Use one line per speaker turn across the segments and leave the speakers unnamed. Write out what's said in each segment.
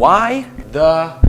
Why the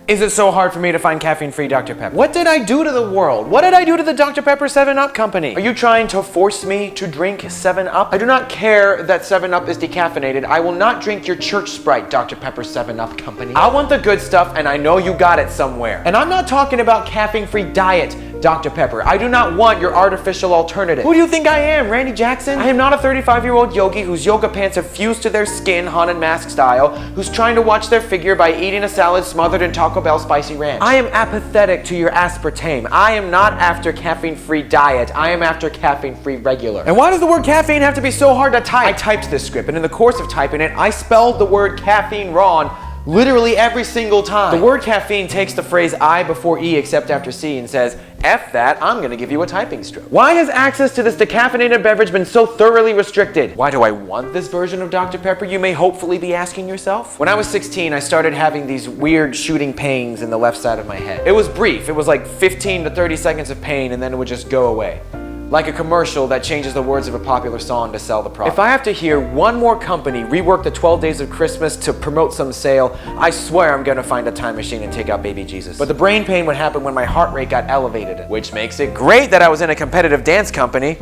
is it so hard for me to find caffeine-free Dr. Pepper? What did I do to the world? What did I do to the Dr. Pepper 7-Up company? Are you trying to force me to drink 7-Up? I do not care that 7-Up is decaffeinated. I will not drink your church Sprite, Dr. Pepper 7-Up company. I want the good stuff, and I know you got it somewhere. And I'm not talking about caffeine-free diet, Dr. Pepper. I do not want your artificial alternative. Who do you think I am, Randy Jackson? I am not a 35-year-old yogi whose yoga pants have fused to their skin, haunted mask style, who's trying to watch their figure by eating a salad smothered in Taco Bell spicy ranch. I am apathetic to your aspartame. I am not after caffeine-free diet. I am after caffeine-free regular. And why does the word caffeine have to be so hard to type? I typed this script, and in the course of typing it, I spelled the word caffeine wrong literally every single time. The word caffeine takes the phrase I before E except after C and says, F that, I'm gonna give you a typing stroke. Why has access to this decaffeinated beverage been so thoroughly restricted? Why do I want this version of Dr. Pepper, you may hopefully be asking yourself? When I was 16, I started having these weird shooting pains in the left side of my head. It was brief. It was like 15 to 30 seconds of pain and then it would just go away. Like a commercial that changes the words of a popular song to sell the product. If I have to hear one more company rework the 12 Days of Christmas to promote some sale, I swear I'm gonna find a time machine and take out baby Jesus. But the brain pain would happen when my heart rate got elevated, which makes it great that I was in a competitive dance company.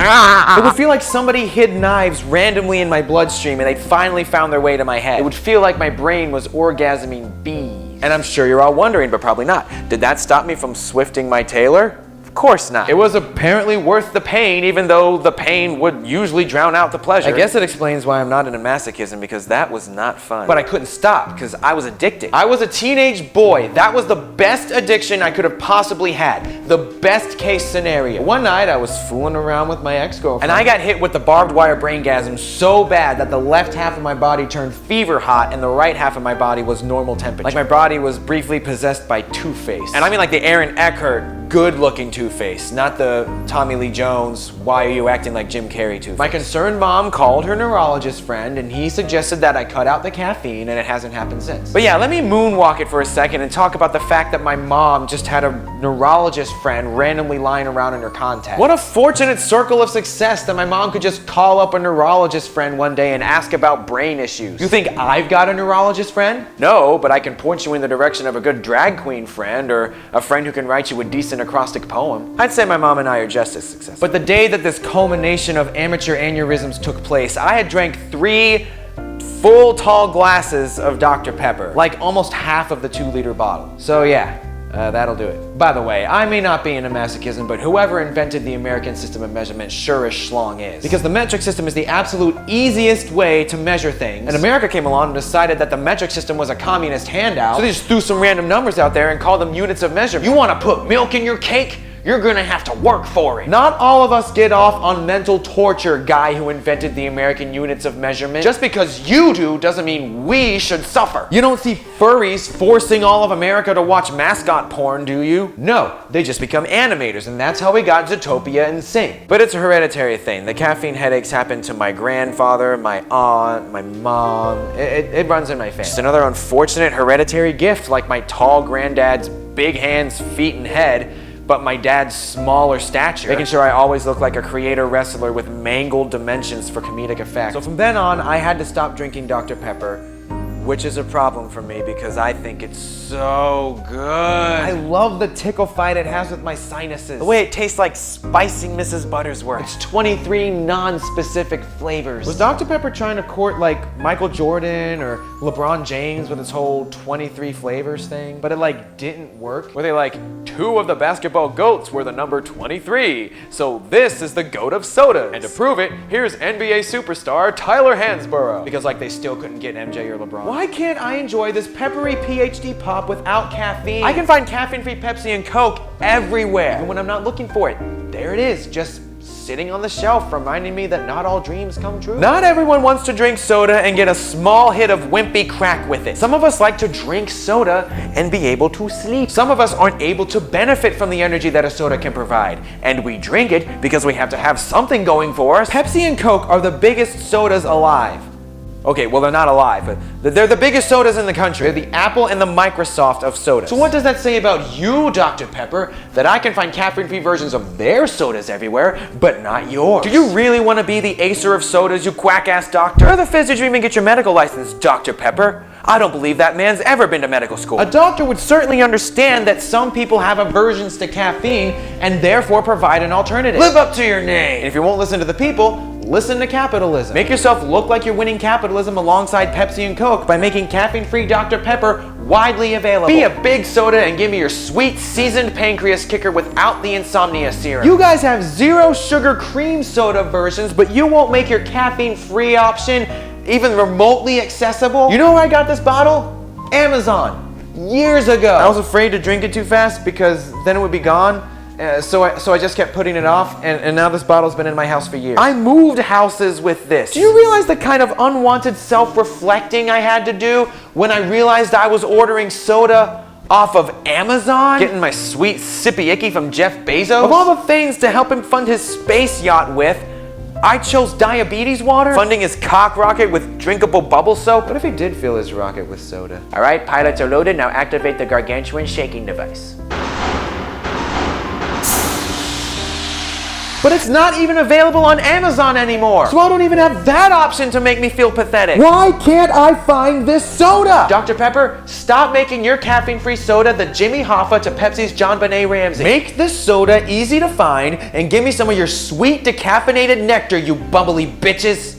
It would feel like somebody hid knives randomly in my bloodstream and they'd finally found their way to my head. It would feel like my brain was orgasming bees. And I'm sure you're all wondering, but probably not. Did that stop me from swifting my tailor? Of course not. It was apparently worth the pain, even though the pain would usually drown out the pleasure. I guess it explains why I'm not into masochism, because that was not fun. But I couldn't stop, because I was addicted. I was a teenage boy. That was the best addiction I could have possibly had. The best case scenario. One night, I was fooling around with my ex-girlfriend, and I got hit with the barbed wire braingasm so bad that the left half of my body turned fever hot, and the right half of my body was normal temperature. Like my body was briefly possessed by Two-Face. And I mean like the Aaron Eckhart, good-looking Two-Face, not the Tommy Lee Jones, why are you acting like Jim Carrey Two-Face. My concerned mom called her neurologist friend and he suggested that I cut out the caffeine, and it hasn't happened since. But yeah, let me moonwalk it for a second and talk about the fact that my mom just had a neurologist friend randomly lying around in her contacts. What a fortunate circle of success that my mom could just call up a neurologist friend one day and ask about brain issues. You think I've got a neurologist friend? No, but I can point you in the direction of a good drag queen friend or a friend who can write you a decent acrostic poem. I'd say my mom and I are just as successful. But the day that this culmination of amateur aneurysms took place, I had drank 3 full tall glasses of Dr. Pepper, like almost half of the 2-liter bottle. So yeah, that'll do it. By the way, I may not be into masochism, but whoever invented the American system of measurement sure as schlong is. Because the metric system is the absolute easiest way to measure things. And America came along and decided that the metric system was a communist handout, so they just threw some random numbers out there and called them units of measurement. You want to put milk in your cake? You're gonna have to work for it. Not all of us get off on mental torture, guy who invented the American units of measurement. Just because you do doesn't mean we should suffer. You don't see furries forcing all of America to watch mascot porn, do you? No, they just become animators, and that's how we got Zootopia and Sing. But it's a hereditary thing. The caffeine headaches happen to my grandfather, my aunt, my mom. It runs in my family. Just another unfortunate hereditary gift, like my tall granddad's big hands, feet, and head, but my dad's smaller stature, making sure I always look like a creator wrestler with mangled dimensions for comedic effect. So from then on, I had to stop drinking Dr. Pepper, which is a problem for me because I think it's so good. I love the tickle fight it has with my sinuses. The way it tastes like spicy Mrs. Buttersworth. It's 23 non-specific flavors. Was Dr. Pepper trying to court like Michael Jordan or LeBron James with his whole 23 flavors thing? But it like didn't work? Were they like, 2 of the basketball GOATs were the number 23, so this is the GOAT of sodas. And to prove it, here's NBA superstar Tyler Hansborough. Because like they still couldn't get MJ or LeBron. Why can't I enjoy this peppery PhD pop without caffeine? I can find caffeine-free Pepsi and Coke everywhere. And when I'm not looking for it, there it is, just sitting on the shelf, reminding me that not all dreams come true. Not everyone wants to drink soda and get a small hit of wimpy crack with it. Some of us like to drink soda and be able to sleep. Some of us aren't able to benefit from the energy that a soda can provide, and we drink it because we have to have something going for us. Pepsi and Coke are the biggest sodas alive. Okay, well, they're not alive, but they're the biggest sodas in the country. They're the Apple and the Microsoft of sodas. So what does that say about you, Dr. Pepper, that I can find caffeine-free versions of their sodas everywhere, but not yours? Do you really want to be the acer of sodas, you quack-ass doctor? Where the fizz did you even get your medical license, Dr. Pepper? I don't believe that man's ever been to medical school. A doctor would certainly understand that some people have aversions to caffeine and therefore provide an alternative. Live up to your name. And if you won't listen to the people, listen to capitalism. Make yourself look like you're winning capitalism alongside Pepsi and Coke by making caffeine-free Dr. Pepper widely available. Be a big soda and give me your sweet seasoned pancreas kicker without the insomnia serum. You guys have zero sugar cream soda versions, but you won't make your caffeine-free option even remotely accessible. You know where I got this bottle? Amazon. Years ago. I was afraid to drink it too fast because then it would be gone. So I just kept putting it off, and now this bottle's been in my house for years. I moved houses with this. Do you realize the kind of unwanted self-reflecting I had to do when I realized I was ordering soda off of Amazon? Getting my sweet sippy icky from Jeff Bezos? Of all the things to help him fund his space yacht with, I chose diabetes water, funding his cock rocket with drinkable bubble soap. What if he did fill his rocket with soda? All right, pilots are loaded. Now activate the gargantuan shaking device. But it's not even available on Amazon anymore. So I don't even have that option to make me feel pathetic. Why can't I find this soda? Dr. Pepper, stop making your caffeine-free soda the Jimmy Hoffa to Pepsi's John Benet Ramsey. Make this soda easy to find and give me some of your sweet decaffeinated nectar, you bubbly bitches.